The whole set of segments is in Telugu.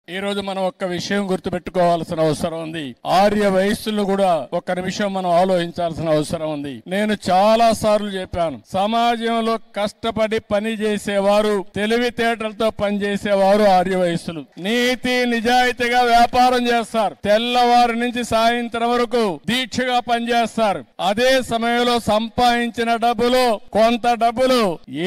ఈ రోజు మనం ఒక్క విషయం గుర్తుపెట్టుకోవాల్సిన అవసరం ఉంది. ఆర్య వయస్సులు కూడా ఒక్క నిమిషం మనం ఆలోచించాల్సిన అవసరం ఉంది. నేను చాలా సార్లు చెప్పాను, సమాజంలో కష్టపడి పని చేసేవారు, తెలివితేటలతో పనిచేసేవారు ఆర్య వయస్సులు. నీతి నిజాయితీగా వ్యాపారం చేస్తారు, తెల్లవారి నుంచి సాయంత్రం వరకు దీక్షగా పనిచేస్తారు. అదే సమయంలో సంపాదించిన డబ్బులు, కొంత డబ్బులు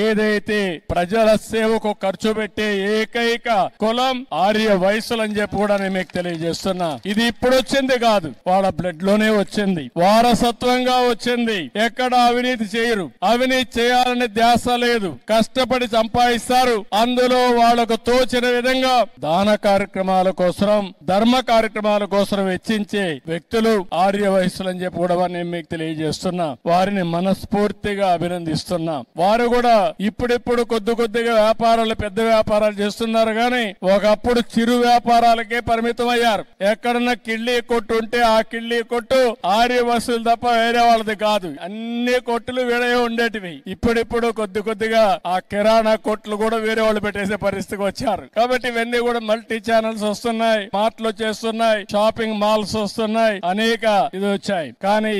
ఏదైతే ప్రజల సేవకు ఖర్చు పెట్టే ఏకైక కులం ఆర్య వయస్సులు అని చెప్పి కూడా నేను మీకు తెలియజేస్తున్నా. ఇది ఇప్పుడు వచ్చింది కాదు, వాళ్ళ బ్లడ్ లోనే వచ్చింది, వారసత్వంగా వచ్చింది. ఎక్కడ అవినీతి చేయరు, అవినీతి చేయాలని ధ్యాస లేదు, కష్టపడి సంపాదిస్తారు. అందులో వాళ్ళకు తోచిన విధంగా దాన కార్యక్రమాల కోసం, ధర్మ కార్యక్రమాల కోసం వెచ్చించే వ్యక్తులు ఆర్య వయస్సులు అని చెప్పి కూడా నేను మీకు తెలియజేస్తున్నా. వారిని మనస్ఫూర్తిగా అభినందిస్తున్నా. వారు కూడా ఇప్పుడిప్పుడు కొద్దిగా వ్యాపారాలు, పెద్ద వ్యాపారాలు చేస్తున్నారు గాని ఒకప్పుడు చిరు వ్యాపారాలకే పరిమితం అయ్యారు. ఎక్కడన్నా కిళ్ళీ కొట్టు ఉంటే ఆ కిళ్ళీ కొట్టు ఆర్య వసూలు తప్ప వేరే వాళ్ళది కాదు. అన్ని కొట్టులు వేరే ఉండేటివి. ఇప్పుడిప్పుడు కొద్దిగా ఆ కిరాణా కొట్లు కూడా వేరే వాళ్ళు పెట్టేసే పరిస్థితికి వచ్చారు. కాబట్టి ఇవన్నీ కూడా మల్టీ ఛానల్స్ వస్తున్నాయి, మార్ట్లు చేస్తున్నాయి, షాపింగ్ మాల్స్ వస్తున్నాయి, అనేక ఇది వచ్చాయి. కానీ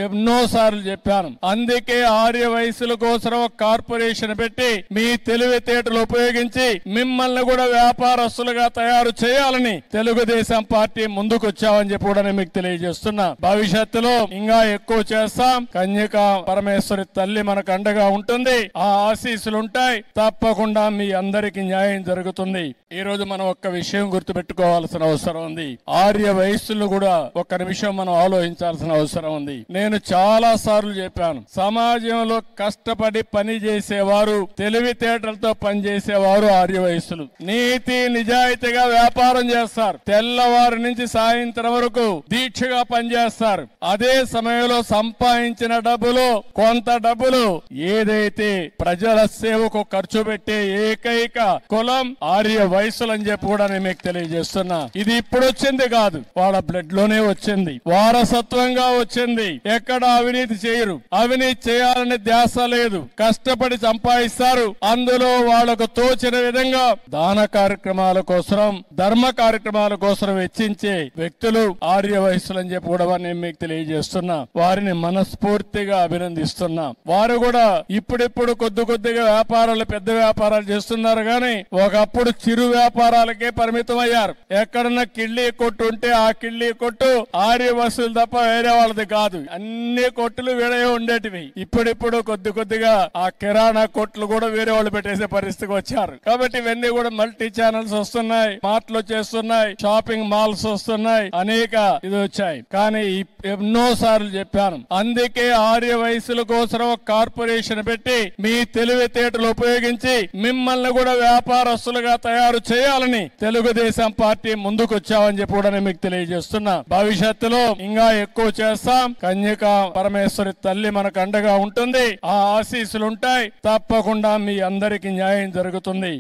ఎన్నో సార్లు చెప్పాను, అందుకే ఆర్య వయసుల కోసం ఒక కార్పొరేషన్ పెట్టి మీ తెలివితేటలు ఉపయోగించి మిమ్మల్ని కూడా వ్యాపారస్తులుగా తయారు చేయాలని తెలుగుదేశం పార్టీ ముందుకు వచ్చామని చెప్పి కూడా నేను మీకు తెలియజేస్తున్నా. భవిష్యత్తులో ఇంకా ఎక్కువ చేస్తాం. కన్యక పరమేశ్వరి తల్లి మనకు అండగా ఉంటుంది. ఆ ఆశీస్సులు ఉంటాయి. తప్పకుండా మీ అందరికి న్యాయం జరుగుతుంది. ఈ రోజు మనం ఒక్క విషయం గుర్తుపెట్టుకోవాల్సిన అవసరం ఉంది. ఆర్య వయస్సులు కూడా ఒక్క నిమిషం మనం ఆలోచించాల్సిన అవసరం ఉంది. నేను చాలా సార్లు చెప్పాను, సమాజంలో కష్టపడి పని చేసేవారు, తెలివితేటలతో పనిచేసేవారు ఆర్య వయస్సులు. నీతి నిజాయితీగా వ్యాపారం చేస్తారు, తెల్లవారి నుంచి సాయంత్రం వరకు దీక్షగా పనిచేస్తారు. అదే సమయంలో సంపాదించిన డబ్బులు, కొంత డబ్బులు ఏదైతే ప్రజల సేవకు ఖర్చు పెట్టే ఏకైక కులం ఆర్య వయస్సులు అని చెప్పి కూడా నేను మీకు తెలియజేస్తున్నా. ఇది ఇప్పుడు వచ్చింది కాదు, వాళ్ళ బ్లడ్ లోనే వచ్చింది, వారసత్వంగా వచ్చింది. ఎక్కడ అవినీతి చేయరు, అవినీతి చేయాలని ధ్యాస లేదు, కష్టపడి సంపాదిస్తారు. అందులో వాళ్ళకు తోచిన విధంగా దాన కార్యక్రమాల కోసం, ధర్మ కార్యక్రమాల కోసం వెచ్చించే వ్యక్తులు ఆర్య వయస్సులు అని చెప్పి కూడా నేను మీకు తెలియజేస్తున్నా. వారిని మనస్ఫూర్తిగా అభినందిస్తున్నా. వారు కూడా ఇప్పుడిప్పుడు కొద్దిగా వ్యాపారాలు, పెద్ద వ్యాపారాలు చేస్తున్నారు గాని ఒకప్పుడు చిరు వ్యాపారాలకే పరిమితం అయ్యారు. ఎక్కడన్నా కిళ్ళీ కొట్టు ఉంటే ఆ కిళ్ళీ కొట్టు ఆర్య వసూలు తప్ప వేరే వాళ్ళది కాదు. అన్ని కొట్టులు వేరే ఉండేటివి. ఇప్పుడిప్పుడు కొద్దిగా ఆ కిరాణా కొట్లు కూడా వేరే వాళ్ళు పెట్టేసే పరిస్థితికి వచ్చారు. కాబట్టి ఇవన్నీ కూడా మల్టీ ఛానల్స్ వస్తున్నాయి, మార్ట్లు చేస్తున్నాయి, షాపింగ్ మాల్స్ వస్తున్నాయి, అనేక ఇది వచ్చాయి. కానీ ఎన్నో సార్లు చెప్పాను, అందుకే ఆర్య వయసుల కోసం ఒక కార్పొరేషన్ పెట్టి మీ తెలివితేటలు ఉపయోగించి మిమ్మల్ని కూడా వ్యాపారస్తులుగా తయారు చేయాలని తెలుగుదేశం పార్టీ ముందుకు వచ్చామని చెప్పి కూడా నేను మీకు తెలియజేస్తున్నా. భవిష్యత్తులో ఇంకా ఎక్కువ చేస్తాం. కన్యక పరమేశ్వరి తల్లి మనకు అండగా ఉంటుంది. ఆ ఆశీస్సులు ఉంటాయి. తప్పకుండా మీ అందరికి న్యాయం జరుగుతుంది.